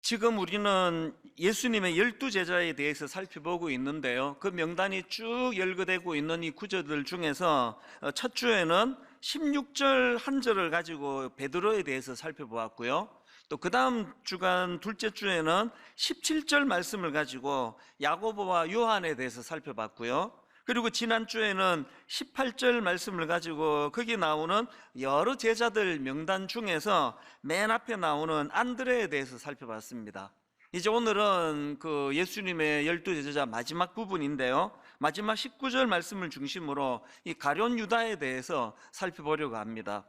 지금 우리는 예수님의 12제자에 대해서 살펴보고 있는데요. 그 명단이 쭉 열거되고 있는 이 구절들 중에서 첫 주에는 16절 한 절을 가지고 베드로에 대해서 살펴보았고요. 또 그 다음 주간 둘째 주에는 17절 말씀을 가지고 야고보와 요한에 대해서 살펴봤고요. 그리고 지난주에는 18절 말씀을 가지고 거기 나오는 여러 제자들 명단 중에서 맨 앞에 나오는 안드레에 대해서 살펴봤습니다. 이제 오늘은 그 예수님의 12제자 마지막 부분인데요, 마지막 19절 말씀을 중심으로 이 가룟 유다에 대해서 살펴보려고 합니다.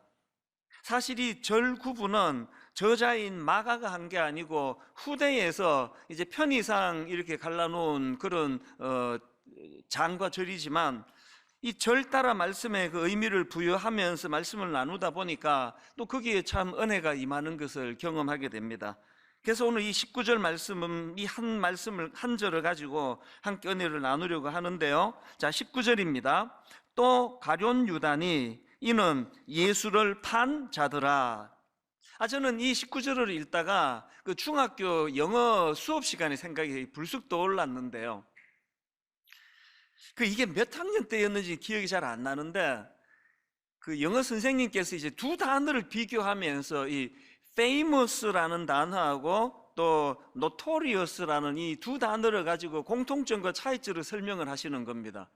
사실 이 절 구분은 저자인 마가가 한 게 아니고 후대에서 이제 편의상 이렇게 갈라놓은 그런 장과 절이지만, 이 절 따라 말씀에 그 의미를 부여하면서 말씀을 나누다 보니까 또 거기에 참 은혜가 임하는 것을 경험하게 됩니다. 그래서 오늘 이 19절 말씀은 이 한 말씀을 한 절을 가지고 함께 은혜를 나누려고 하는데요. 자, 19절입니다. 또 가룟 유다니 이는 예수를 판 자더라. 저는 이 19절을 읽다가 그 중학교 영어 수업 시간에 생각이 불쑥 떠올랐는데요. 이게 몇 학년 때였는지 기억이 잘 안 나는데, 그 영어 선생님께서 이제 두 단어를 비교하면서 이 famous라는 단어하고 또 notorious라는 이 두 단어를 가지고 공통점과 차이점을 설명을 하시는 겁니다.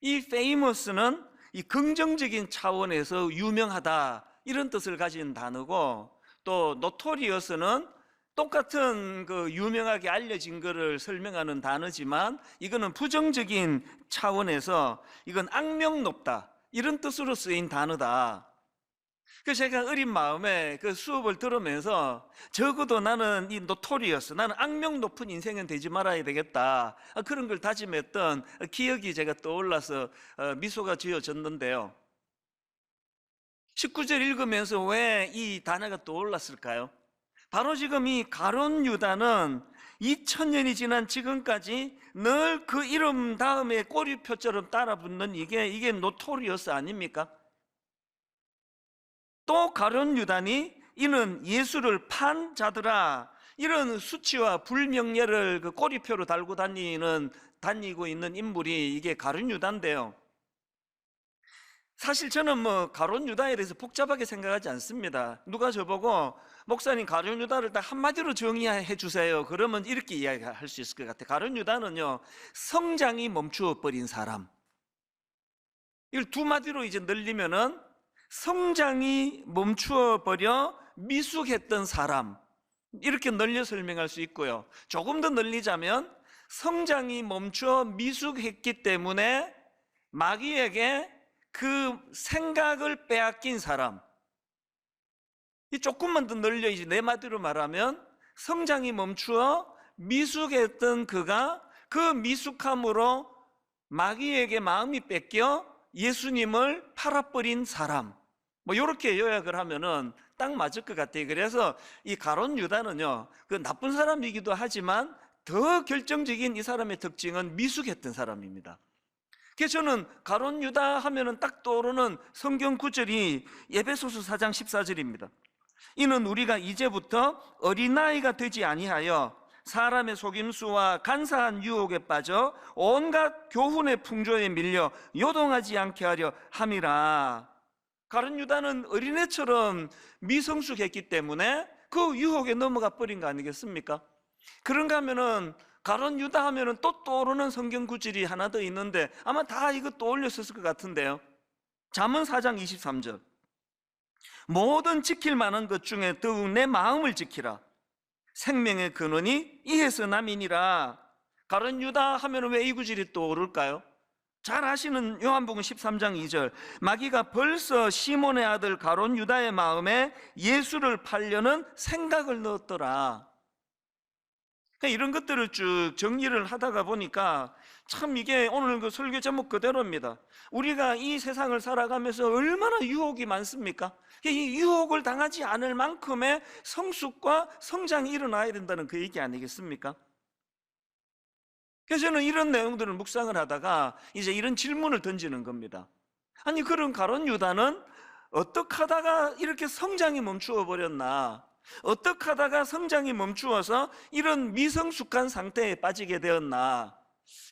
이 famous는 이 긍정적인 차원에서 유명하다 이런 뜻을 가진 단어고, 또 notorious는 똑같은 그 유명하게 알려진 것을 설명하는 단어지만 이거는 부정적인 차원에서 이건 악명 높다 이런 뜻으로 쓰인 단어다. 그래서 제가 어린 마음에 그 수업을 들으면서 적어도 나는 이 노토리어스, 나는 악명 높은 인생은 되지 말아야 되겠다, 그런 걸 다짐했던 기억이 제가 떠올라서 미소가 지어졌는데요. 19절 읽으면서 왜 이 단어가 떠올랐을까요? 바로 지금 이 가룟 유다는 2000년이 지난 지금까지 늘 그 이름 다음에 꼬리표처럼 따라붙는 이게 노토리어스 아닙니까? 또 가룟 유다니 이는 예수를 판 자더라. 이런 수치와 불명예를 그 꼬리표로 달고 다니고 있는 인물이 이게 가룟 유다인데요. 사실 저는 가룟 유다에 대해서 복잡하게 생각하지 않습니다. 누가 저보고 목사님 가룟 유다를 딱 한마디로 정의해 주세요 그러면 이렇게 이야기할 수 있을 것 같아요. 가룟 유다는요, 성장이 멈추어 버린 사람. 이걸 두 마디로 이제 늘리면은 성장이 멈추어 버려 미숙했던 사람, 이렇게 늘려 설명할 수 있고요. 조금 더 늘리자면 성장이 멈추어 미숙했기 때문에 마귀에게 그 생각을 빼앗긴 사람. 이 조금만 더 늘려 이제 네 마디로 말하면 성장이 멈추어 미숙했던 그가 그 미숙함으로 마귀에게 마음이 뺏겨 예수님을 팔아버린 사람. 이렇게 요약을 하면은 딱 맞을 것 같아요. 그래서 이 가룟 유다는요, 그 나쁜 사람이기도 하지만 더 결정적인 이 사람의 특징은 미숙했던 사람입니다. 그래서 저는 가룟 유다 하면은 딱 떠오르는 성경 구절이 에베소서 4장 14절입니다. 이는 우리가 이제부터 어린아이가 되지 아니하여 사람의 속임수와 간사한 유혹에 빠져 온갖 교훈의 풍조에 밀려 요동하지 않게 하려 함이라. 가룟 유다는 어린애처럼 미성숙했기 때문에 그 유혹에 넘어가 버린 거 아니겠습니까? 그런가 하면은 가룟 유다 하면은 또 떠오르는 성경 구절이 하나 더 있는데 아마 다 이거 떠올렸을 것 같은데요. 잠언 4장 23절. 모든 지킬 만한 것 중에 더욱 내 마음을 지키라. 생명의 근원이 이에서 남이니라. 가룟 유다 하면 왜 이 구절이 떠오를까요? 잘 아시는 요한복음 13장 2절. 마귀가 벌써 시몬의 아들 가룟 유다의 마음에 예수를 팔려는 생각을 넣었더라. 이런 것들을 쭉 정리를 하다가 보니까 참 이게 오늘 그 설교 제목 그대로입니다. 우리가 이 세상을 살아가면서 얼마나 유혹이 많습니까? 이 유혹을 당하지 않을 만큼의 성숙과 성장이 일어나야 된다는 그 얘기 아니겠습니까? 그래서 저는 이런 내용들을 묵상을 하다가 이제 이런 질문을 던지는 겁니다. 아니, 그런 가룟 유다는 어떻게 하다가 이렇게 성장이 멈추어 버렸나? 어떻게 하다가 성장이 멈추어서 이런 미성숙한 상태에 빠지게 되었나?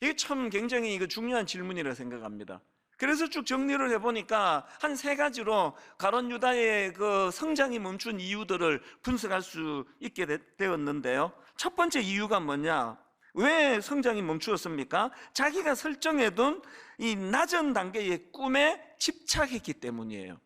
이게 참 굉장히 중요한 질문이라고 생각합니다. 그래서 쭉 정리를 해보니까 한 세 가지로 가룟 유다의 그 성장이 멈춘 이유들을 분석할 수 있게 되었는데요. 첫 번째 이유가 뭐냐? 왜 성장이 멈추었습니까? 자기가 설정해둔 이 낮은 단계의 꿈에 집착했기 때문이에요.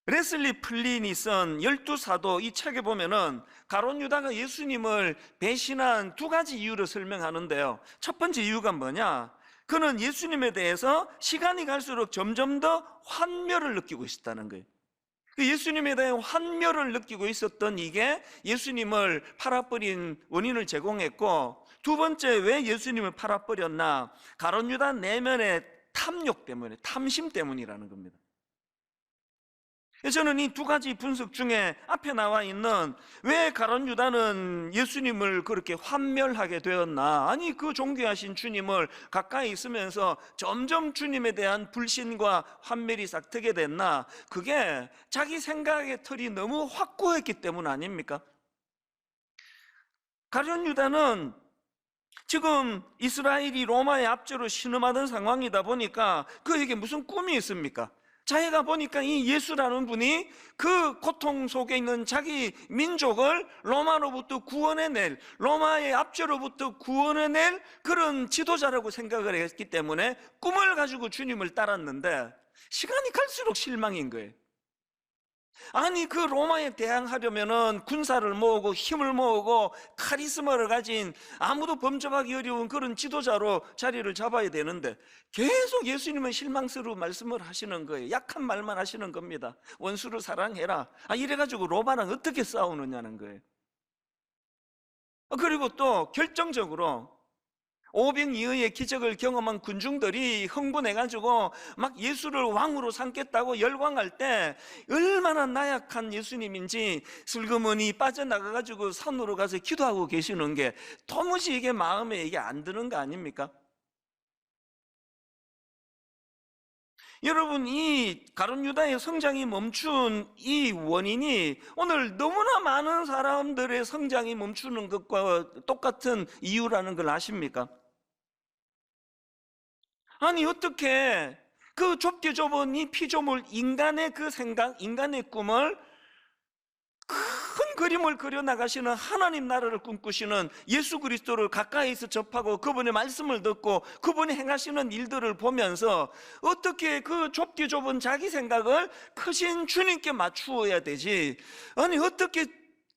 레슬리 플린이 쓴 12사도 이 책에 보면은 가룟 유다가 예수님을 배신한 두 가지 이유를 설명하는데요. 첫 번째 이유가 뭐냐? 그는 예수님에 대해서 시간이 갈수록 점점 더 환멸을 느끼고 있었다는 거예요. 예수님에 대한 환멸을 느끼고 있었던 이게 예수님을 팔아버린 원인을 제공했고, 두 번째, 왜 예수님을 팔아버렸나? 가룟 유다 내면의 탐욕 때문에, 탐심 때문이라는 겁니다. 저는 이 두 가지 분석 중에 앞에 나와 있는 왜 가룟 유다는 예수님을 그렇게 환멸하게 되었나? 아니, 그 존귀하신 주님을 가까이 있으면서 점점 주님에 대한 불신과 환멸이 싹트게 됐나? 그게 자기 생각의 틀이 너무 확고했기 때문 아닙니까? 가룟 유다는 지금 이스라엘이 로마의 압제로 신음하던 상황이다 보니까 그에게 무슨 꿈이 있습니까? 자기가 보니까 이 예수라는 분이 그 고통 속에 있는 자기 민족을 로마로부터 구원해낼, 로마의 압제로부터 구원해낼 그런 지도자라고 생각을 했기 때문에 꿈을 가지고 주님을 따랐는데 시간이 갈수록 실망인 거예요. 아니, 그 로마에 대항하려면은 군사를 모으고 힘을 모으고 카리스마를 가진 아무도 범접하기 어려운 그런 지도자로 자리를 잡아야 되는데 계속 예수님은 실망스러운 말씀을 하시는 거예요. 약한 말만 하시는 겁니다. 원수를 사랑해라. 이래가지고 로마랑 어떻게 싸우느냐는 거예요. 그리고 또 결정적으로 오병이어의 기적을 경험한 군중들이 흥분해가지고 막 예수를 왕으로 삼겠다고 열광할 때 얼마나 나약한 예수님인지 슬그머니 빠져나가가지고 산으로 가서 기도하고 계시는 게 도무지 이게 마음에 이게 안 드는 거 아닙니까? 여러분, 이 가룟 유다의 성장이 멈춘 이 원인이 오늘 너무나 많은 사람들의 성장이 멈추는 것과 똑같은 이유라는 걸 아십니까? 아니, 어떻게 그 좁게 좁은 이 피조물 인간의 그 생각, 인간의 꿈을 큰 그림을 그려나가시는 하나님 나라를 꿈꾸시는 예수 그리스도를 가까이서 접하고 그분의 말씀을 듣고 그분이 행하시는 일들을 보면서 어떻게 그 좁게 좁은 자기 생각을 크신 주님께 맞추어야 되지? 아니, 어떻게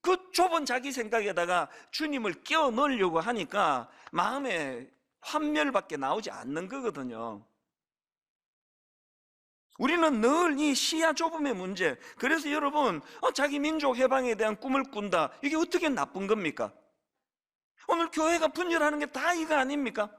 그 좁은 자기 생각에다가 주님을 끼워 넣으려고 하니까 마음에 환멸밖에 나오지 않는 거거든요. 우리는 늘 이 시야 좁음의 문제, 그래서 여러분 자기 민족 해방에 대한 꿈을 꾼다, 이게 어떻게 나쁜 겁니까? 오늘 교회가 분열하는 게 다 이거 아닙니까?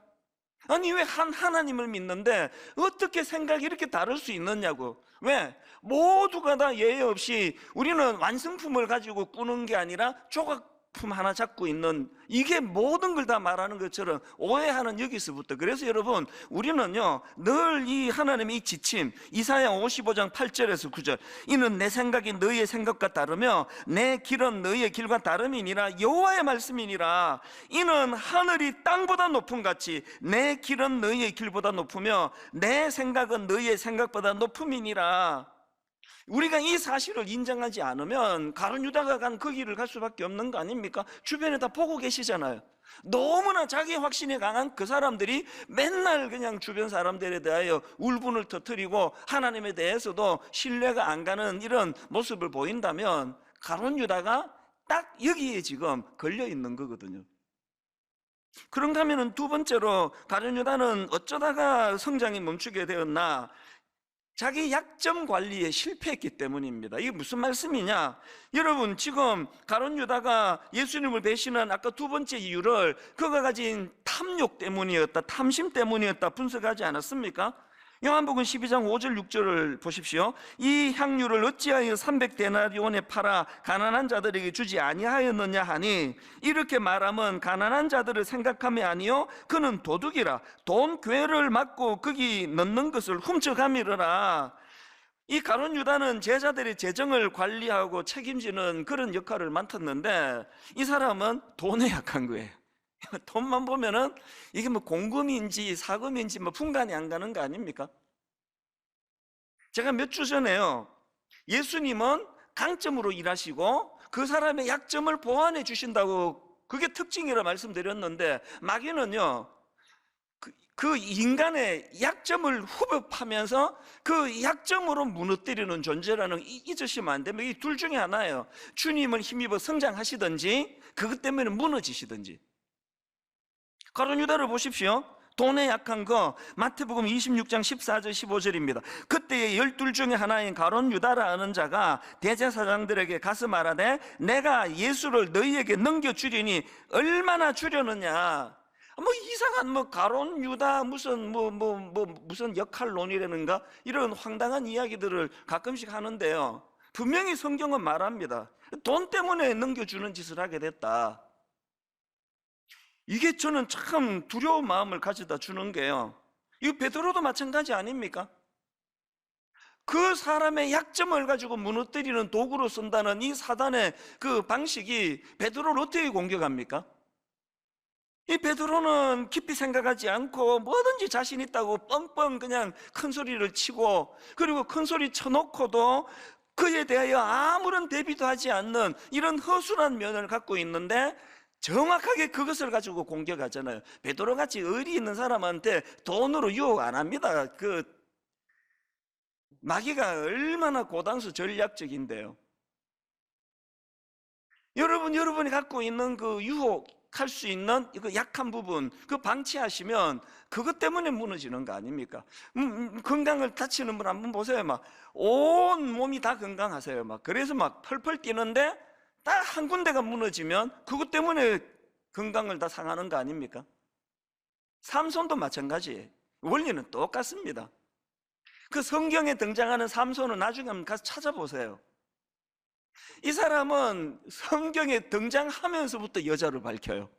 아니, 왜 하나님을 믿는데 어떻게 생각이 이렇게 다를 수 있느냐고. 왜? 모두가 다 예외 없이 우리는 완성품을 가지고 꾸는 게 아니라 조각품 하나 잡고 있는, 이게 모든 걸 다 말하는 것처럼 오해하는 여기서부터. 그래서 여러분, 우리는요 늘 이 하나님의 이 지침, 이사야 55장 8절에서 9절, 이는 내 생각이 너희의 생각과 다르며 내 길은 너희의 길과 다름이니라. 여호와의 말씀이니라. 이는 하늘이 땅보다 높음 같이 내 길은 너희의 길보다 높으며 내 생각은 너희의 생각보다 높음이니라. 우리가 이 사실을 인정하지 않으면 가룟 유다가 간 그 길을 갈 수밖에 없는 거 아닙니까? 주변에 다 보고 계시잖아요. 너무나 자기 확신이 강한 그 사람들이 맨날 그냥 주변 사람들에 대하여 울분을 터뜨리고 하나님에 대해서도 신뢰가 안 가는 이런 모습을 보인다면 가룟 유다가 딱 여기에 지금 걸려 있는 거거든요. 그런가 하면 두 번째로 가룟 유다는 어쩌다가 성장이 멈추게 되었나? 자기 약점 관리에 실패했기 때문입니다. 이게 무슨 말씀이냐? 여러분, 지금 가룟 유다가 예수님을 배신한 아까 두 번째 이유를 그가 가진 탐욕 때문이었다, 탐심 때문이었다 분석하지 않았습니까? 요한복음 12장 5절 6절을 보십시오. 이 향유를 어찌하여 300데나리온에 팔아 가난한 자들에게 주지 아니하였느냐 하니, 이렇게 말하면 가난한 자들을 생각함이 아니요 그는 도둑이라 돈 괴를 맞고 거기 넣는 것을 훔쳐가미르라. 이 가룟 유다는 제자들의 재정을 관리하고 책임지는 그런 역할을 맡았는데 이 사람은 돈에 약한 거예요. 돈만 보면은 이게 뭐 공금인지 사금인지 뭐 분간이 안 가는 거 아닙니까? 제가 몇 주 전에요, 예수님은 강점으로 일하시고 그 사람의 약점을 보완해 주신다고, 그게 특징이라 말씀드렸는데, 마귀는요 그 인간의 약점을 후벼파면서 그 약점으로 무너뜨리는 존재라는 잊으시면 안 됩니다. 이 둘 중에 하나예요. 주님을 힘입어 성장하시든지 그것 때문에 무너지시든지. 가룟 유다를 보십시오. 돈에 약한 거, 마태복음 26장 14절 15절입니다. 그때의 12 중에 하나인 가룟 유다라 하는 자가 대제사장들에게 가서 말하되 내가 예수를 너희에게 넘겨주리니 얼마나 주려느냐. 뭐 이상한 뭐 가룟 유다 무슨 무슨 역할론이라는가, 이런 황당한 이야기들을 가끔씩 하는데요, 분명히 성경은 말합니다. 돈 때문에 넘겨주는 짓을 하게 됐다. 이게 저는 참 두려운 마음을 가져다 주는 게요, 이거 베드로도 마찬가지 아닙니까? 그 사람의 약점을 가지고 무너뜨리는 도구로 쓴다는 이 사단의 그 방식이 베드로를 어떻게 공격합니까? 이 베드로는 깊이 생각하지 않고 뭐든지 자신 있다고 뻥뻥 그냥 큰 소리를 치고, 그리고 큰 소리 쳐놓고도 그에 대하여 아무런 대비도 하지 않는 이런 허술한 면을 갖고 있는데, 정확하게 그것을 가지고 공격하잖아요. 베드로같이 의리 있는 사람한테 돈으로 유혹 안 합니다. 그 마귀가 얼마나 고단수 전략적인데요. 여러분이 갖고 있는 그 유혹할 수 있는 그 약한 부분, 그 방치하시면 그것 때문에 무너지는 거 아닙니까? 건강을 다치는 분 한번 보세요. 막 온 몸이 다 건강하세요. 막 그래서 막 펄펄 뛰는데 딱 한 군데가 무너지면 그것 때문에 건강을 다 상하는 거 아닙니까? 삼손도 마찬가지예요. 원리는 똑같습니다. 그 성경에 등장하는 삼손은 나중에 한번 가서 찾아보세요. 이 사람은 성경에 등장하면서부터 여자를 밝혀요.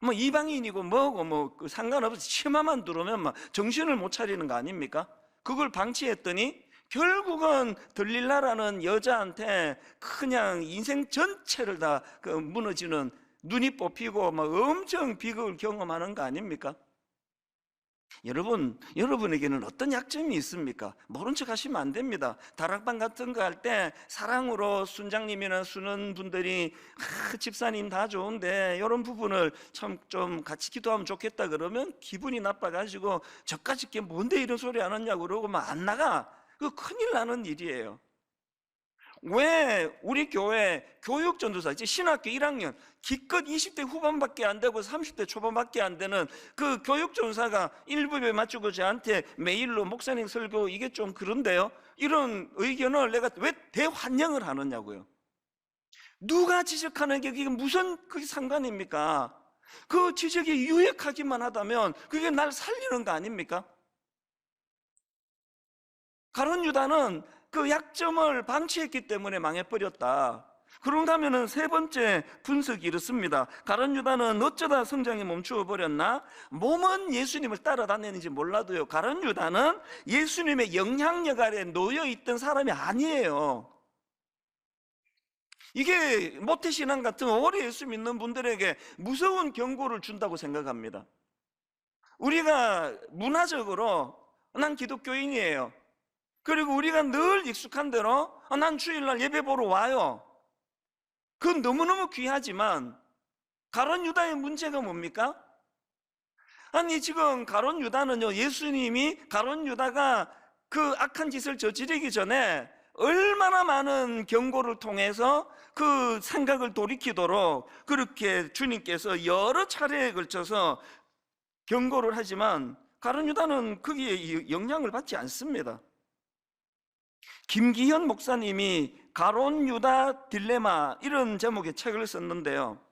뭐 이방인이고 뭐고 뭐 상관없이 치마만 두르면 막 정신을 못 차리는 거 아닙니까? 그걸 방치했더니 결국은 들릴라라는 여자한테 그냥 인생 전체를 다 그 무너지는, 눈이 뽑히고 막 엄청 비극을 경험하는 거 아닙니까? 여러분에게는 어떤 약점이 있습니까? 모른 척 하시면 안 됩니다. 다락방 같은 거 할 때 사랑으로 순장님이나 수능분들이 집사님 다 좋은데 이런 부분을 참 좀 같이 기도하면 좋겠다 그러면 기분이 나빠가지고 저까짓 게 뭔데 이런 소리 안 하냐고 그러고 막 안 나가. 그거 큰일 나는 일이에요. 왜 우리 교회 교육전도사, 이제 신학교 1학년 기껏 20대 후반밖에 안 되고 30대 초반밖에 안 되는 그 교육전도사가 1부에 맞추고 저한테 메일로 목사님 설교 이게 좀 그런데요, 이런 의견을 내가 왜 대환영을 하느냐고요. 누가 지적하는 게 이게 무슨 그게 상관입니까? 그 지적이 유익하기만 하다면 그게 날 살리는 거 아닙니까? 가룟 유다는 그 약점을 방치했기 때문에 망해버렸다. 그런가 하면은 세 번째 분석이 이렇습니다. 가룟 유다는 어쩌다 성장이 멈추어 버렸나? 몸은 예수님을 따라다니는지 몰라도요, 가룟 유다는 예수님의 영향력 아래 놓여 있던 사람이 아니에요. 이게 모태신앙 같은 오래 예수 믿는 분들에게 무서운 경고를 준다고 생각합니다. 우리가 문화적으로 난 기독교인이에요, 그리고 우리가 늘 익숙한 대로 난 주일날 예배 보러 와요. 그건 너무너무 귀하지만 가룟 유다의 문제가 뭡니까? 아니 지금 가룟 유다는요, 예수님이 가룟 유다가 그 악한 짓을 저지르기 전에 얼마나 많은 경고를 통해서 그 생각을 돌이키도록 그렇게 주님께서 여러 차례에 걸쳐서 경고를 하지만 가룟 유다는 거기에 영향을 받지 않습니다. 김기현 목사님이 가룟 유다 딜레마 이런 제목의 책을 썼는데요,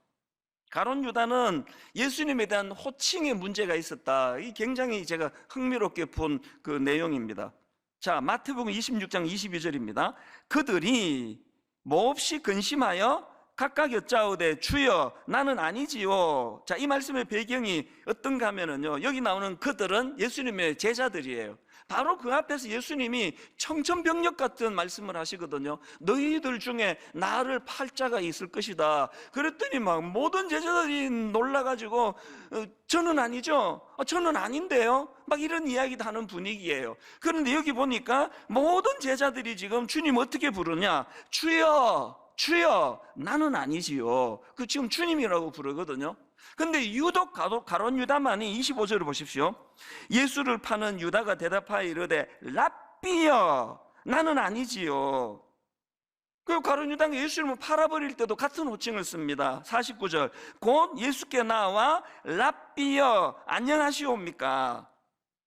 가룟 유다는 예수님에 대한 호칭에 문제가 있었다. 이 굉장히 제가 흥미롭게 본 그 내용입니다. 자, 마태복음 26장 22절입니다. 그들이 몹시 근심하여 각각 여짜오되 주여 나는 아니지요. 자, 이 말씀의 배경이 어떤가 하면은요, 여기 나오는 그들은 예수님의 제자들이에요. 바로 그 앞에서 예수님이 청천벽력 같은 말씀을 하시거든요. 너희들 중에 나를 팔 자가 있을 것이다. 그랬더니 막 모든 제자들이 놀라가지고 저는 아니죠, 저는 아닌데요, 막 이런 이야기도 하는 분위기예요. 그런데 여기 보니까 모든 제자들이 지금 주님 어떻게 부르냐? 주여, 주여. 나는 아니지요. 그 지금 주님이라고 부르거든요. 근데 유독 가룟 유다만이 25절을 보십시오. 예수를 파는 유다가 대답하여 이르되 랍비여, 나는 아니지요. 그 가룟 유다가 예수님을 팔아버릴 때도 같은 호칭을 씁니다. 49절, 곧 예수께 나와 랍비여 안녕하시옵니까?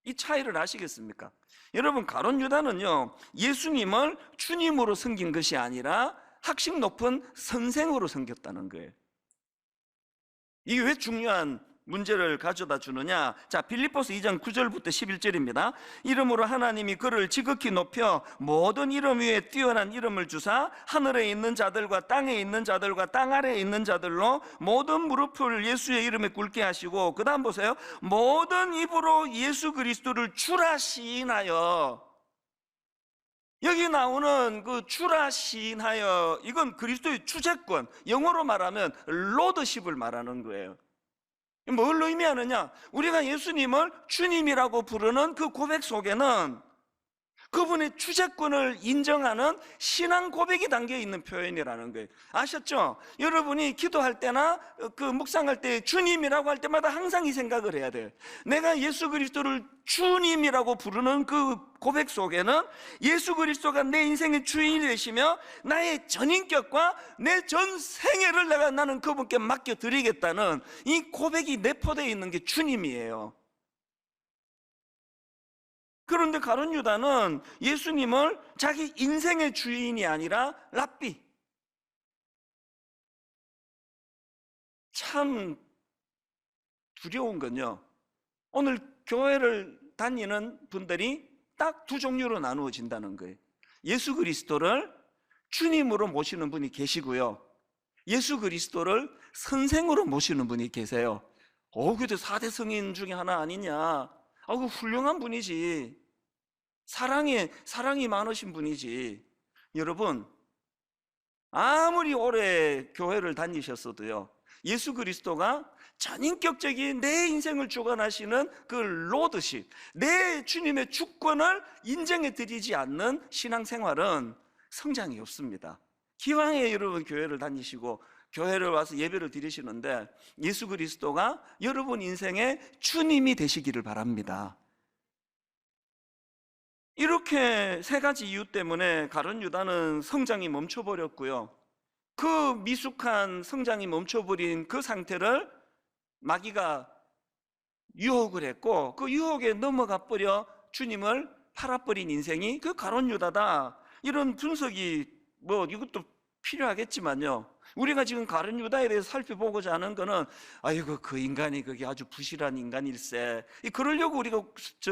이 차이를 아시겠습니까? 여러분, 가룟 유다는요, 예수님을 주님으로 섬긴 것이 아니라 학식 높은 선생으로 섬겼다는 거예요. 이게 왜 중요한 문제를 가져다 주느냐? 자, 빌립보서 2장 9절부터 11절입니다. 이름으로 하나님이 그를 지극히 높여 모든 이름 위에 뛰어난 이름을 주사 하늘에 있는 자들과 땅에 있는 자들과 땅 아래에 있는 자들로 모든 무릎을 예수의 이름에 꿇게 하시고, 그 다음 보세요. 모든 입으로 예수 그리스도를 주라 시인하여. 여기 나오는 그 주라 시인하여, 이건 그리스도의 주재권, 영어로 말하면 로드십을 말하는 거예요. 뭘 의미하느냐? 우리가 예수님을 주님이라고 부르는 그 고백 속에는 그분의 주재권을 인정하는 신앙 고백이 담겨 있는 표현이라는 거예요. 아셨죠? 여러분이 기도할 때나 그 묵상할 때 주님이라고 할 때마다 항상 이 생각을 해야 돼요. 내가 예수 그리스도를 주님이라고 부르는 그 고백 속에는 예수 그리스도가 내 인생의 주인이 되시며 나의 전인격과 내 전 생애를 나는 그분께 맡겨드리겠다는 이 고백이 내포되어 있는 게 주님이에요. 그런데 가룟 유다는 예수님을 자기 인생의 주인이 아니라 랍비, 참 두려운 건요, 오늘 교회를 다니는 분들이 딱 두 종류로 나누어진다는 거예요. 예수 그리스도를 주님으로 모시는 분이 계시고요, 예수 그리스도를 선생으로 모시는 분이 계세요. 그래도 4대 성인 중에 하나 아니냐, 그 훌륭한 분이지, 사랑이 많으신 분이지. 여러분, 아무리 오래 교회를 다니셨어도요, 예수 그리스도가 전인격적인 내 인생을 주관하시는 그 로드십, 내 주님의 주권을 인정해 드리지 않는 신앙생활은 성장이 없습니다. 기왕에 여러분 교회를 다니시고 교회를 와서 예배를 드리시는데 예수 그리스도가 여러분 인생의 주님이 되시기를 바랍니다. 이렇게 세 가지 이유 때문에 가룟 유다는 성장이 멈춰버렸고요, 그 미숙한 성장이 멈춰버린 그 상태를 마귀가 유혹을 했고, 그 유혹에 넘어가 버려 주님을 팔아버린 인생이 그 가룟 유다다. 이런 분석이 이것도 필요하겠지만요, 우리가 지금 가룟 유다에 대해서 살펴보고자 하는 거는 아이고 그 인간이 그게 아주 부실한 인간일세, 그러려고 우리가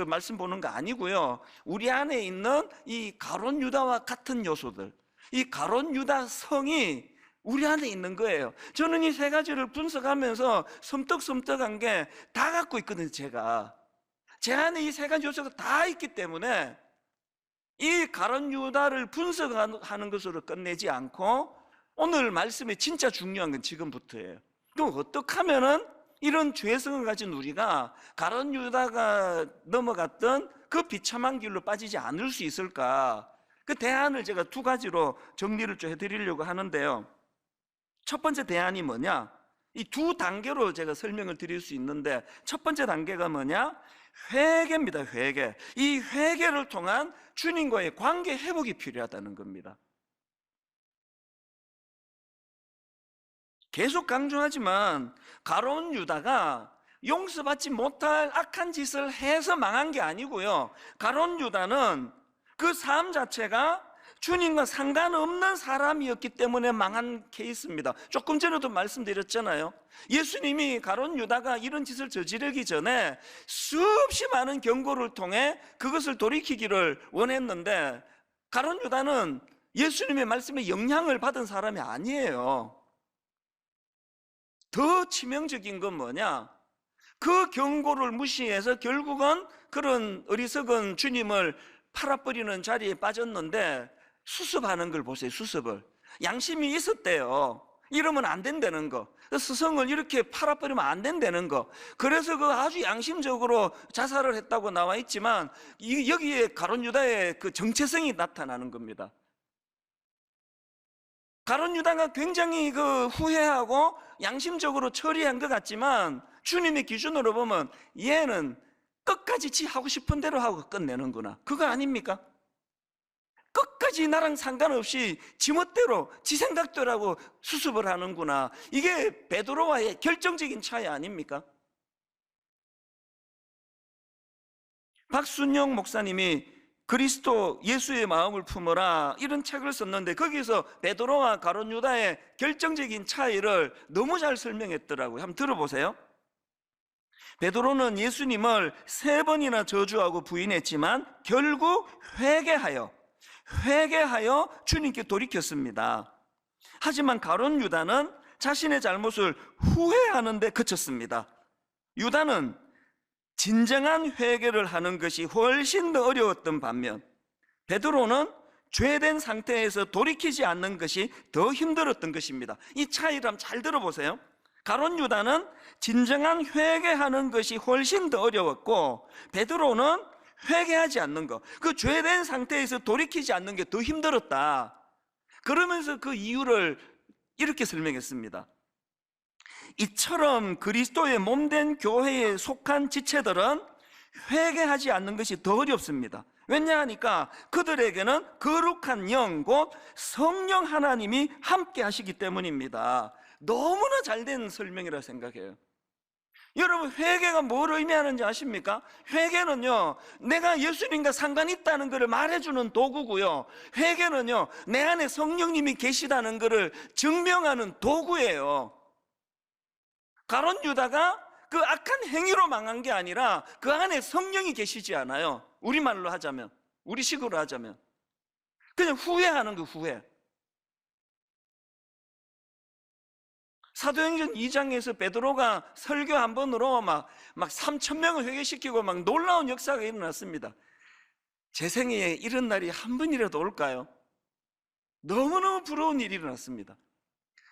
말씀 보는 거 아니고요, 우리 안에 있는 이 가룟 유다와 같은 요소들, 이 가룟 유다 성이 우리 안에 있는 거예요. 저는 이 세 가지를 분석하면서 섬뜩섬뜩한 게 다 갖고 있거든요. 제 안에 이 세 가지 요소가 다 있기 때문에 이 가룟 유다를 분석하는 것으로 끝내지 않고 오늘 말씀이 진짜 중요한 건 지금부터예요. 그럼 어떻게 하면은 이런 죄성을 가진 우리가 가룟 유다가 넘어갔던 그 비참한 길로 빠지지 않을 수 있을까? 그 대안을 제가 두 가지로 정리를 좀 해드리려고 하는데요. 첫 번째 대안이 뭐냐? 이 두 단계로 제가 설명을 드릴 수 있는데, 첫 번째 단계가 뭐냐? 회개입니다. 회개. 이 회개를 통한 주님과의 관계 회복이 필요하다는 겁니다. 계속 강조하지만 가룟 유다가 용서받지 못할 악한 짓을 해서 망한 게 아니고요, 가룟 유다는 그 삶 자체가 주님과 상관없는 사람이었기 때문에 망한 케이스입니다. 조금 전에도 말씀드렸잖아요. 예수님이 가룟 유다가 이런 짓을 저지르기 전에 수없이 많은 경고를 통해 그것을 돌이키기를 원했는데, 가룟 유다는 예수님의 말씀에 영향을 받은 사람이 아니에요. 더 치명적인 건 뭐냐? 그 경고를 무시해서 결국은 그런 어리석은 주님을 팔아버리는 자리에 빠졌는데, 수습하는 걸 보세요. 수습을. 양심이 있었대요. 이러면 안 된다는 거, 스승을 이렇게 팔아버리면 안 된다는 거. 그래서 그 아주 양심적으로 자살을 했다고 나와 있지만, 여기에 가룟 유다의 그 정체성이 나타나는 겁니다. 가룟 유다가 굉장히 그 후회하고 양심적으로 처리한 것 같지만, 주님의 기준으로 보면 얘는 끝까지 지 하고 싶은 대로 하고 끝내는구나, 그거 아닙니까? 끝까지 나랑 상관없이 지멋대로 지 생각대로 하고 수습을 하는구나. 이게 베드로와의 결정적인 차이 아닙니까? 박순영 목사님이 그리스도 예수의 마음을 품어라, 이런 책을 썼는데, 거기서 베드로와 가룟 유다의 결정적인 차이를 너무 잘 설명했더라고요. 한번 들어보세요. 베드로는 예수님을 3번이나 저주하고 부인했지만 결국 회개하여 주님께 돌이켰습니다. 하지만 가룟 유다는 자신의 잘못을 후회하는 데 그쳤습니다. 유다는 진정한 회개를 하는 것이 훨씬 더 어려웠던 반면, 베드로는 죄된 상태에서 돌이키지 않는 것이 더 힘들었던 것입니다. 이 차이를 한번 잘 들어보세요. 가룟 유다는 진정한 회개하는 것이 훨씬 더 어려웠고, 베드로는 회개하지 않는 것, 그 죄된 상태에서 돌이키지 않는 게 더 힘들었다. 그러면서 그 이유를 이렇게 설명했습니다. 이처럼 그리스도의 몸된 교회에 속한 지체들은 회개하지 않는 것이 더 어렵습니다. 왜냐하니까 그들에게는 거룩한 영, 곧 성령 하나님이 함께 하시기 때문입니다. 너무나 잘된 설명이라 생각해요. 여러분, 회개가 뭘 의미하는지 아십니까? 회개는요, 내가 예수님과 상관이 있다는 것을 말해주는 도구고요, 회개는요, 내 안에 성령님이 계시다는 것을 증명하는 도구예요. 가룟 유다가 그 악한 행위로 망한 게 아니라 그 안에 성령이 계시지 않아요. 우리말로 하자면, 우리식으로 하자면 그냥 후회하는 거, 후회. 사도행전 2장에서 베드로가 설교 한 번으로 막 3,000명을 회개시키고 막 놀라운 역사가 일어났습니다. 제 생애에 이런 날이 한 번이라도 올까요? 너무너무 부러운 일이 일어났습니다.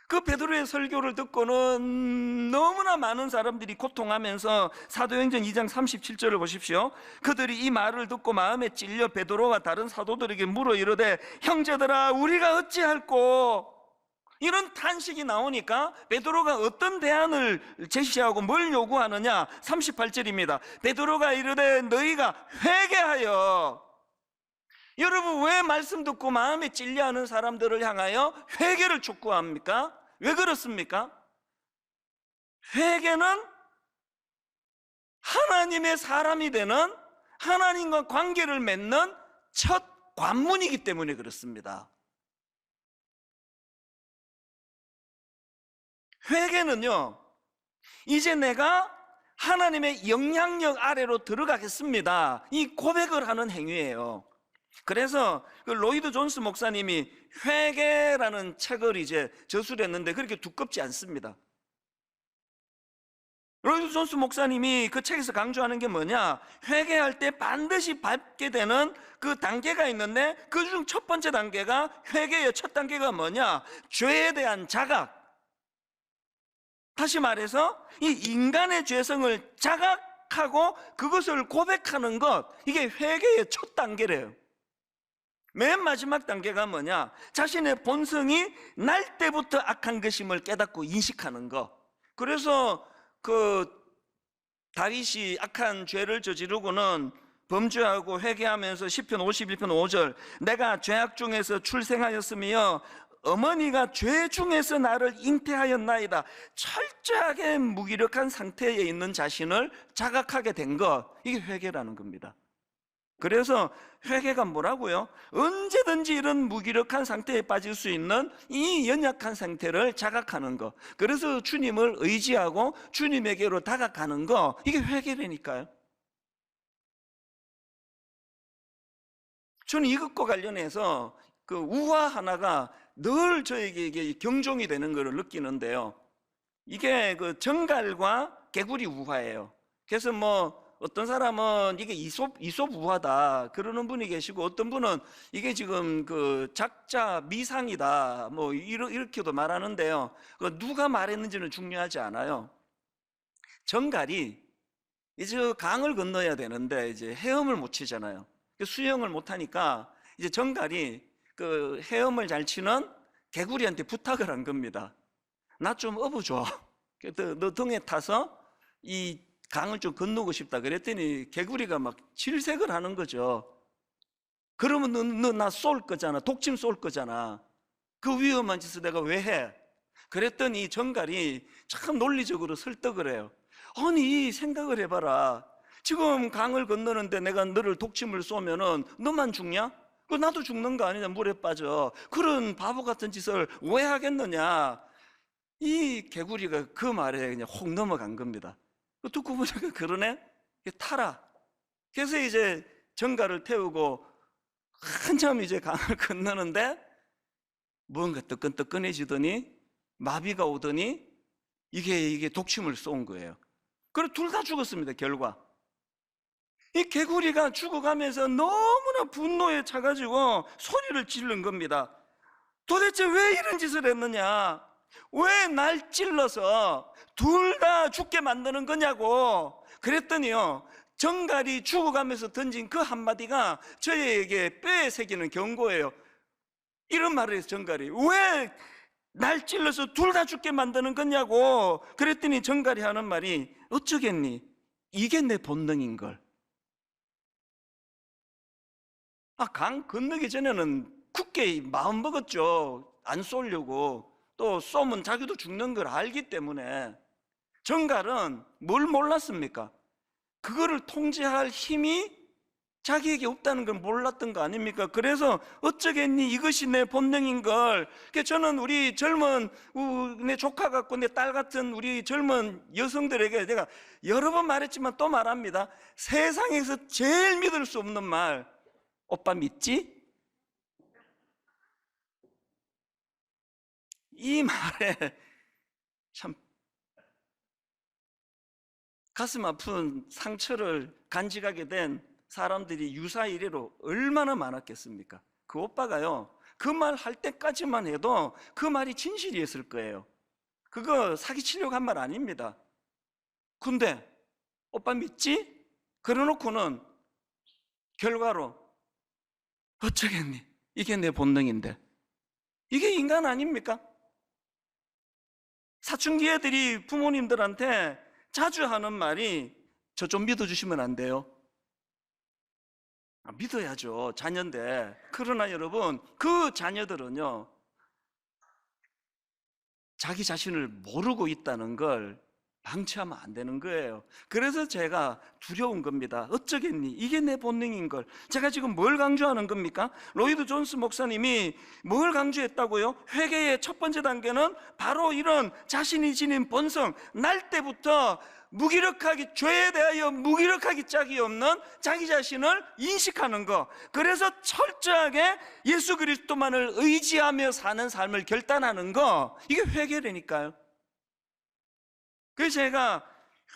그 베드로의 설교를 듣고는 너무나 많은 사람들이 고통하면서, 사도행전 2장 37절을 보십시오. 그들이 이 말을 듣고 마음에 찔려 베드로와 다른 사도들에게 물어 이르되, 형제들아, 우리가 어찌할꼬? 이런 탄식이 나오니까 베드로가 어떤 대안을 제시하고 뭘 요구하느냐, 38절입니다. 베드로가 이르되 너희가 회개하여. 여러분, 왜 말씀 듣고 마음에 찔려하는 사람들을 향하여 회개를 촉구합니까? 왜 그렇습니까? 회개는 하나님의 사람이 되는, 하나님과 관계를 맺는 첫 관문이기 때문에 그렇습니다. 회개는요, 이제 내가 하나님의 영향력 아래로 들어가겠습니다, 이 고백을 하는 행위예요. 그래서 그 로이드 존스 목사님이 회개라는 책을 이제 저술을 했는데 그렇게 두껍지 않습니다. 로이드 존스 목사님이 그 책에서 강조하는 게 뭐냐, 회개할 때 반드시 밟게 되는 그 단계가 있는데, 그중 첫 번째 단계가, 회개의 첫 단계가 뭐냐, 죄에 대한 자각. 다시 말해서 이 인간의 죄성을 자각하고 그것을 고백하는 것, 이게 회개의 첫 단계래요. 맨 마지막 단계가 뭐냐, 자신의 본성이 날 때부터 악한 것임을 깨닫고 인식하는 것. 그래서 그 다윗이 악한 죄를 저지르고는 범죄하고 회개하면서 시편 51편 5절, 내가 죄악 중에서 출생하였으며 어머니가 죄 중에서 나를 잉태하였나이다. 철저하게 무기력한 상태에 있는 자신을 자각하게 된 것, 이게 회개라는 겁니다. 그래서 회개가 뭐라고요? 언제든지 이런 무기력한 상태에 빠질 수 있는 이 연약한 상태를 자각하는 것, 그래서 주님을 의지하고 주님에게로 다가가는 것, 이게 회개라니까요. 저는 이것과 관련해서 그 우화 하나가 늘 저에게 경종이 되는 것을 느끼는데요, 이게 그 정갈과 개구리 우화예요. 그래서 뭐 어떤 사람은 이게 이솝우화다 그러는 분이 계시고, 어떤 분은 이게 지금 그 작자 미상이다 뭐 이렇게도 말하는데요. 그 누가 말했는지는 중요하지 않아요. 정갈이 이제 강을 건너야 되는데 이제 헤엄을 못 치잖아요. 수영을 못 하니까 이제 정갈이 그 헤엄을 잘 치는 개구리한테 부탁을 한 겁니다. 나 좀 업어줘. 너 등에 타서 이 강을 좀 건너고 싶다. 그랬더니 개구리가 막 질색을 하는 거죠. 그러면 너 나 쏠 거잖아. 독침 쏠 거잖아. 그 위험한 짓을 내가 왜 해? 그랬더니 정갈이 참 논리적으로 설득을 해요. 아니 생각을 해봐라. 지금 강을 건너는데 내가 너를 독침을 쏘면은 너만 죽냐? 그 나도 죽는 거 아니냐? 물에 빠져. 그런 바보 같은 짓을 왜 하겠느냐? 이 개구리가 그 말에 그냥 혹 넘어간 겁니다. 듣고 보니까 그러네? 타라. 그래서 이제 정갈을 태우고 한참 이제 강을 건너는데 뭔가 뜨끈뜨끈해지더니 마비가 오더니 이게 독침을 쏜 거예요. 그리고 둘 다 죽었습니다. 결과 이 개구리가 죽어가면서 너무나 분노에 차가지고 소리를 지른 겁니다. 도대체 왜 이런 짓을 했느냐? 왜 날 찔러서 둘 다 죽게 만드는 거냐고. 그랬더니요, 정갈이 죽어가면서 던진 그 한마디가 저에게 뼈에 새기는 경고예요. 이런 말을 해서 정갈이 왜 날 찔러서 둘 다 죽게 만드는 거냐고. 그랬더니 정갈이 하는 말이 어쩌겠니? 이게 내 본능인걸. 강 건너기 전에는 굳게 마음 먹었죠. 안 쏘려고. 또 쏘면 자기도 죽는 걸 알기 때문에. 정갈은 뭘 몰랐습니까? 그거를 통제할 힘이 자기에게 없다는 걸 몰랐던 거 아닙니까? 그래서 어쩌겠니? 이것이 내 본능인걸. 저는 우리 젊은 내 조카 같고 내 딸 같은 우리 젊은 여성들에게 제가 여러 번 말했지만 또 말합니다. 세상에서 제일 믿을 수 없는 말, 오빠 믿지? 이 말에 참 가슴 아픈 상처를 간직하게 된 사람들이 유사 이래로 얼마나 많았겠습니까? 그 오빠가요, 그 말 할 때까지만 해도 그 말이 진실이었을 거예요. 그거 사기치려고 한 말 아닙니다. 근데 오빠 믿지? 그래놓고는 결과로 어쩌겠니? 이게 내 본능인데. 이게 인간 아닙니까? 사춘기 애들이 부모님들한테 자주 하는 말이 저 좀 믿어주시면 안 돼요? 믿어야죠. 자녀인데. 그러나 여러분, 그 자녀들은요, 자기 자신을 모르고 있다는 걸 방치하면 안 되는 거예요. 그래서 제가 두려운 겁니다. 어쩌겠니? 이게 내 본능인 걸. 제가 지금 뭘 강조하는 겁니까? 로이드 존스 목사님이 뭘 강조했다고요? 회개의 첫 번째 단계는 바로 이런 자신이 지닌 본성, 날 때부터 무기력하기, 죄에 대하여 무기력하기 짝이 없는 자기 자신을 인식하는 거. 그래서 철저하게 예수 그리스도만을 의지하며 사는 삶을 결단하는 거. 이게 회개라니까요. 그래서 제가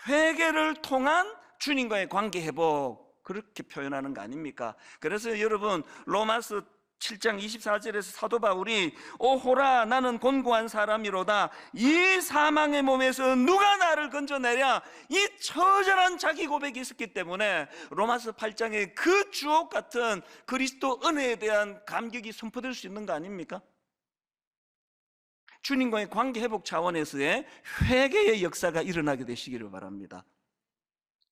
회개를 통한 주님과의 관계 회복, 그렇게 표현하는 거 아닙니까? 그래서 여러분, 로마서 7장 24절에서 사도 바울이 오호라 나는 곤고한 사람이로다, 이 사망의 몸에서 누가 나를 건져내랴, 이 처절한 자기 고백이 있었기 때문에 로마서 8장에 그 주옥 같은 그리스도 은혜에 대한 감격이 선포될 수 있는 거 아닙니까? 주님과의 관계 회복 차원에서의 회개의 역사가 일어나게 되시기를 바랍니다.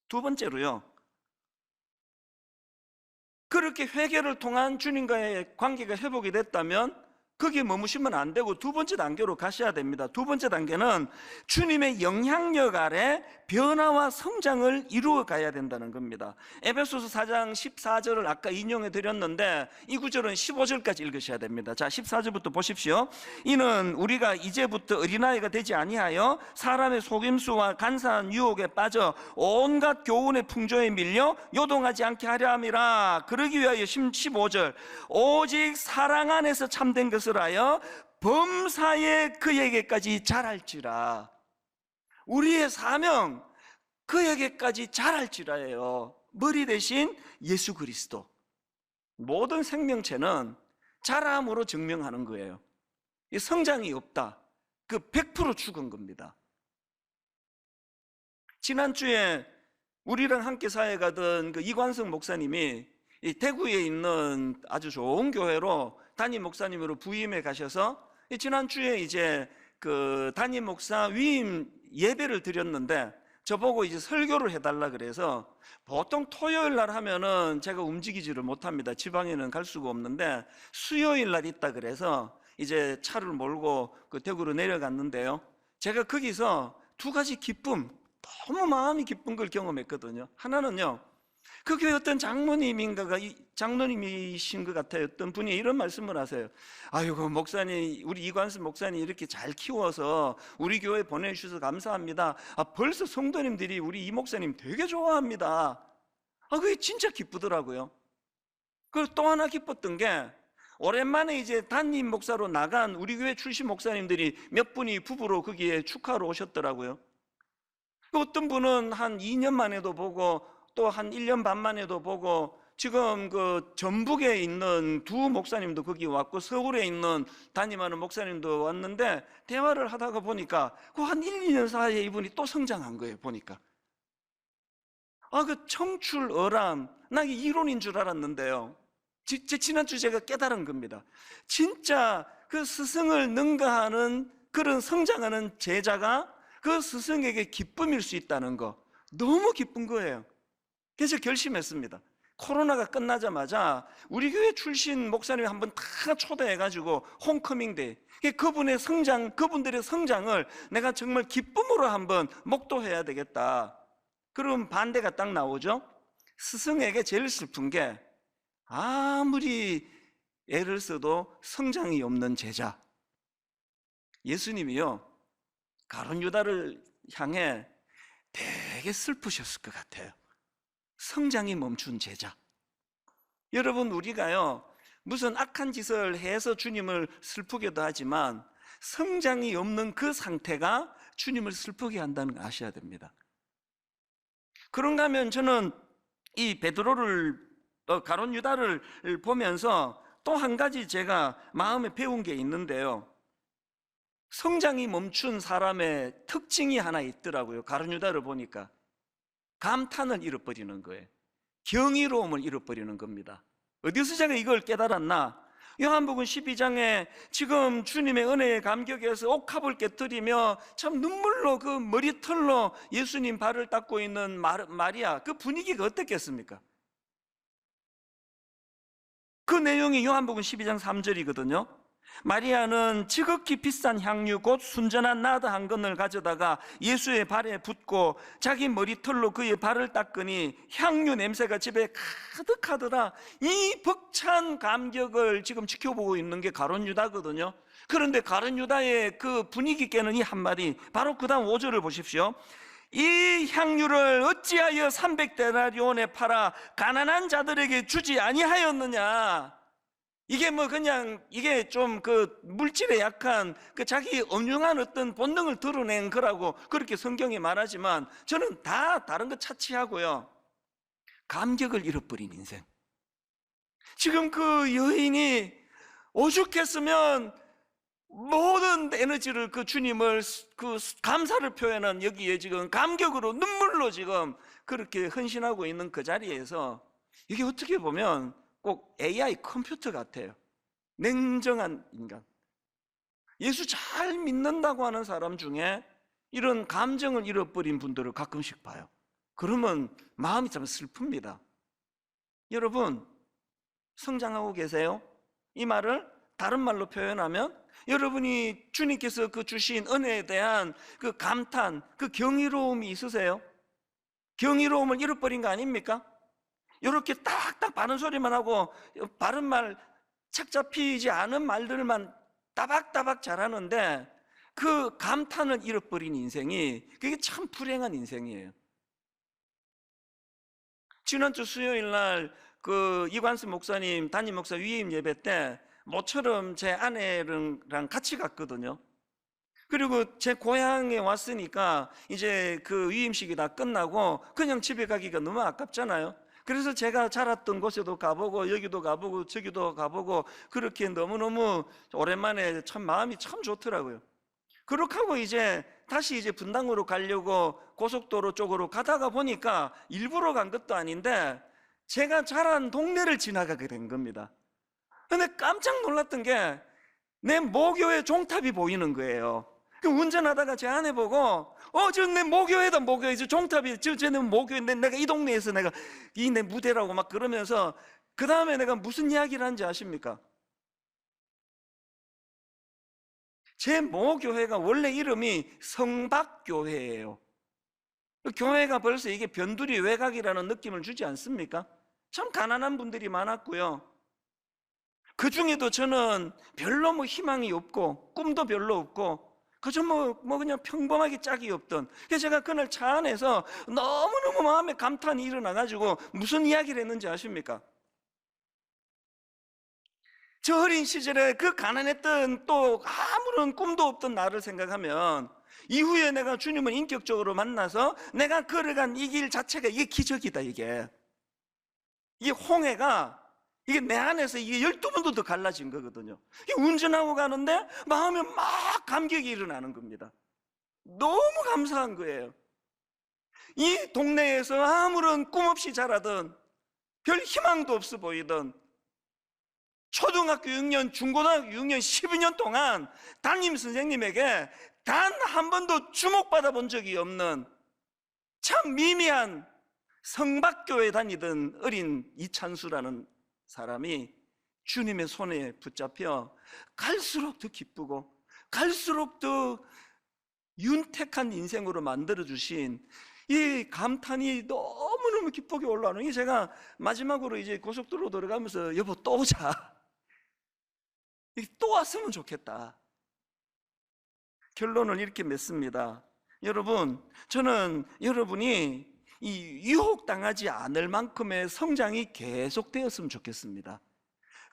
두 번째로요, 그렇게 회개를 통한 주님과의 관계가 회복이 됐다면 거기에 머무시면 안 되고 두 번째 단계로 가셔야 됩니다. 두 번째 단계는 주님의 영향력 아래 변화와 성장을 이루어 가야 된다는 겁니다. 에베소서 4장 14절을 아까 인용해 드렸는데 이 구절은 15절까지 읽으셔야 됩니다. 자, 14절부터 보십시오. 이는 우리가 이제부터 어린아이가 되지 아니하여 사람의 속임수와 간사한 유혹에 빠져 온갖 교훈의 풍조에 밀려 요동하지 않게 하려 함이라. 그러기 위하여 15절 오직 사랑 안에서 참된 것을 하여 범사에 그에게까지 자랄지라. 우리의 사명, 그에게까지 자랄지라예요. 머리 대신 예수 그리스도. 모든 생명체는 자람으로 증명하는 거예요. 이 성장이 없다, 그 100% 죽은 겁니다. 지난주에 우리랑 함께 사회 가던 그 이관석 목사님이 이 대구에 있는 아주 좋은 교회로 담임 목사님으로 부임해 가셔서 지난주에 이제 그 담임 목사 위임 예배를 드렸는데 저보고 이제 설교를 해달라 그래서, 보통 토요일 날 하면은 제가 움직이지를 못합니다. 지방에는 갈 수가 없는데 수요일 날 있다 그래서 이제 차를 몰고 그 대구로 내려갔는데요, 제가 거기서 두 가지 기쁨, 너무 마음이 기쁜 걸 경험했거든요. 하나는요, 그 교회 어떤 장로님인가가, 장로님이신 것 같아요. 어떤 분이 이런 말씀을 하세요. 아이고 목사님, 우리 이관수 목사님 이렇게 잘 키워서 우리 교회 보내주셔서 감사합니다. 벌써 성도님들이 우리 이 목사님 되게 좋아합니다. 그게 진짜 기쁘더라고요. 그리고 또 하나 기뻤던 게, 오랜만에 이제 담임 목사로 나간 우리 교회 출신 목사님들이 몇 분이 부부로 거기에 축하로 오셨더라고요. 어떤 분은 한 2년 만에도 보고, 또 한 1년 반 만에도 보고, 지금 그 전북에 있는 두 목사님도 거기 왔고 서울에 있는 담임하는 목사님도 왔는데, 대화를 하다가 보니까 그 한 1, 2년 사이에 이분이 또 성장한 거예요. 보니까 그 청출어람, 나 이게 이론인 줄 알았는데요, 지난주 제가 깨달은 겁니다. 진짜 그 스승을 능가하는 그런 성장하는 제자가 그 스승에게 기쁨일 수 있다는 거, 너무 기쁜 거예요. 그래서 결심했습니다. 코로나가 끝나자마자 우리 교회 출신 목사님 한번 다 초대해가지고 홈커밍데이, 그분의 성장, 그분들의 성장을 내가 정말 기쁨으로 한번 목도해야 되겠다. 그럼 반대가 딱 나오죠. 스승에게 제일 슬픈 게, 아무리 애를 써도 성장이 없는 제자. 예수님이요, 가룟 유다를 향해 되게 슬프셨을 것 같아요. 성장이 멈춘 제자. 여러분, 우리가요 무슨 악한 짓을 해서 주님을 슬프게도 하지만 성장이 없는 그 상태가 주님을 슬프게 한다는 거 아셔야 됩니다. 그런가 하면 저는 이 베드로를, 가룟 유다를 보면서 또 한 가지 제가 마음에 배운 게 있는데요, 성장이 멈춘 사람의 특징이 하나 있더라고요. 가룟 유다를 보니까 감탄을 잃어버리는 거예요. 경이로움을 잃어버리는 겁니다. 어디서 제가 이걸 깨달았나? 요한복음 12장에 지금 주님의 은혜에 감격해서 옥합을 깨뜨리며 참 눈물로 그 머리털로 예수님 발을 닦고 있는 마리아, 그 분위기가 어땠겠습니까? 그 내용이 요한복음 12장 3절이거든요 마리아는 지극히 비싼 향유 곧 순전한 나드 한 건을 가져다가 예수의 발에 붓고 자기 머리털로 그의 발을 닦으니 향유 냄새가 집에 가득하더라. 이 벅찬 감격을 지금 지켜보고 있는 게 가룟 유다거든요. 그런데 가룟 유다의 그 분위기 깨는 이 한마디, 바로 그 다음 5절을 보십시오. 이 향유를 어찌하여 300데나리온에 팔아 가난한 자들에게 주지 아니하였느냐. 이게 뭐 그냥 이게 좀 그 물질에 약한 그 자기 엄중한 어떤 본능을 드러낸 거라고 그렇게 성경이 말하지만, 저는 다 다른 거 차치하고요, 감격을 잃어버린 인생. 지금 그 여인이 오죽했으면 모든 에너지를 그 주님을 그 감사를 표현한 여기에 지금 감격으로 눈물로 지금 그렇게 헌신하고 있는 그 자리에서, 이게 어떻게 보면 꼭 AI 컴퓨터 같아요. 냉정한 인간. 예수 잘 믿는다고 하는 사람 중에 이런 감정을 잃어버린 분들을 가끔씩 봐요. 그러면 마음이 참 슬픕니다. 여러분, 성장하고 계세요? 이 말을 다른 말로 표현하면, 여러분이 주님께서 그 주신 은혜에 대한 그 감탄, 그 경이로움이 있으세요? 경이로움을 잃어버린 거 아닙니까? 이렇게 딱딱 바른 소리만 하고 바른 말, 착 잡히지 않은 말들만 따박따박 잘하는데 그 감탄을 잃어버린 인생이, 그게 참 불행한 인생이에요. 지난주 수요일 날 그 이관수 목사님 담임 목사 위임 예배 때 모처럼 제 아내랑 같이 갔거든요. 그리고 제 고향에 왔으니까 이제 그 위임식이 다 끝나고 그냥 집에 가기가 너무 아깝잖아요. 그래서 제가 자랐던 곳에도 가보고 여기도 가보고 저기도 가보고 그렇게 너무너무 오랜만에 참 마음이 참 좋더라고요. 그렇게 하고 이제 다시 이제 분당으로 가려고 고속도로 쪽으로 가다가 보니까 일부러 간 것도 아닌데 제가 자란 동네를 지나가게 된 겁니다. 근데 깜짝 놀랐던 게 내 모교의 종탑이 보이는 거예요. 그 운전하다가 제 아내 보고 저 내 모교회다, 모교회. 저 종탑이 내 모교회. 내가 이 동네에서 내가 이 내 무대라고 막 그러면서 그 다음에 내가 무슨 이야기를 하는지 아십니까? 제 모교회가 원래 이름이 성박교회예요. 교회가 벌써 이게 변두리 외곽이라는 느낌을 주지 않습니까? 참 가난한 분들이 많았고요. 그 중에도 저는 별로 뭐 희망이 없고 꿈도 별로 없고 그저 그냥 평범하게 짝이 없던. 그래서 제가 그날 차 안에서 너무너무 마음에 감탄이 일어나가지고 무슨 이야기를 했는지 아십니까? 저 어린 시절에 그 가난했던 또 아무런 꿈도 없던 나를 생각하면 이후에 내가 주님을 인격적으로 만나서 내가 걸어간 이 길 자체가 이게 기적이다. 이게 홍해가 이게 내 안에서 이게 12번도 더 갈라진 거거든요. 운전하고 가는데 마음에 막 감격이 일어나는 겁니다. 너무 감사한 거예요. 이 동네에서 아무런 꿈 없이 자라던 별 희망도 없어 보이던 초등학교 6년, 중고등학교 6년, 12년 동안 담임 선생님에게 단 한 번도 주목받아 본 적이 없는 참 미미한 성박교회 다니던 어린 이찬수라는 사람이 주님의 손에 붙잡혀 갈수록 더 기쁘고 갈수록 더 윤택한 인생으로 만들어주신 이 감탄이 너무너무 기쁘게 올라오는 게 제가 마지막으로 이제 고속도로 들어가면서 여보 또 오자, 또 왔으면 좋겠다. 결론을 이렇게 맺습니다. 여러분, 저는 여러분이 이 유혹당하지 않을 만큼의 성장이 계속되었으면 좋겠습니다.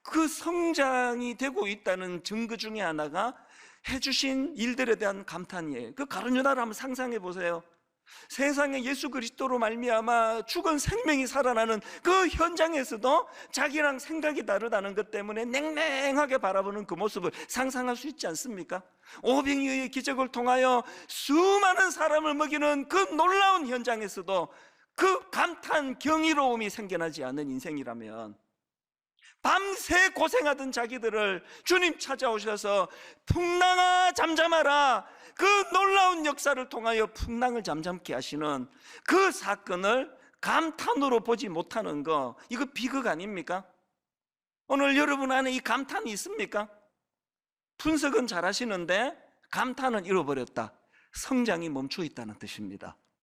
그 성장이 되고 있다는 증거 중에 하나가 해주신 일들에 대한 감탄이에요. 그 가룟 유다를 한번 상상해 보세요. 세상에 예수 그리스도로 말미암아 죽은 생명이 살아나는 그 현장에서도 자기랑 생각이 다르다는 것 때문에 냉랭하게 바라보는 그 모습을 상상할 수 있지 않습니까? 오병이어의 기적을 통하여 수많은 사람을 먹이는 그 놀라운 현장에서도 그 감탄 경이로움이 생겨나지 않은 인생이라면 밤새 고생하던 자기들을 주님 찾아오셔서 풍랑아 잠잠하라, 그 놀라운 역사를 통하여 풍랑을 잠잠케 하시는 그 사건을 감탄으로 보지 못하는 거, 이거 비극 아닙니까? 오늘 여러분 안에 이 감탄이 있습니까? 분석은 잘 하시는데 감탄은 잃어버렸다. 성장이 멈춰 있다는 뜻입니다.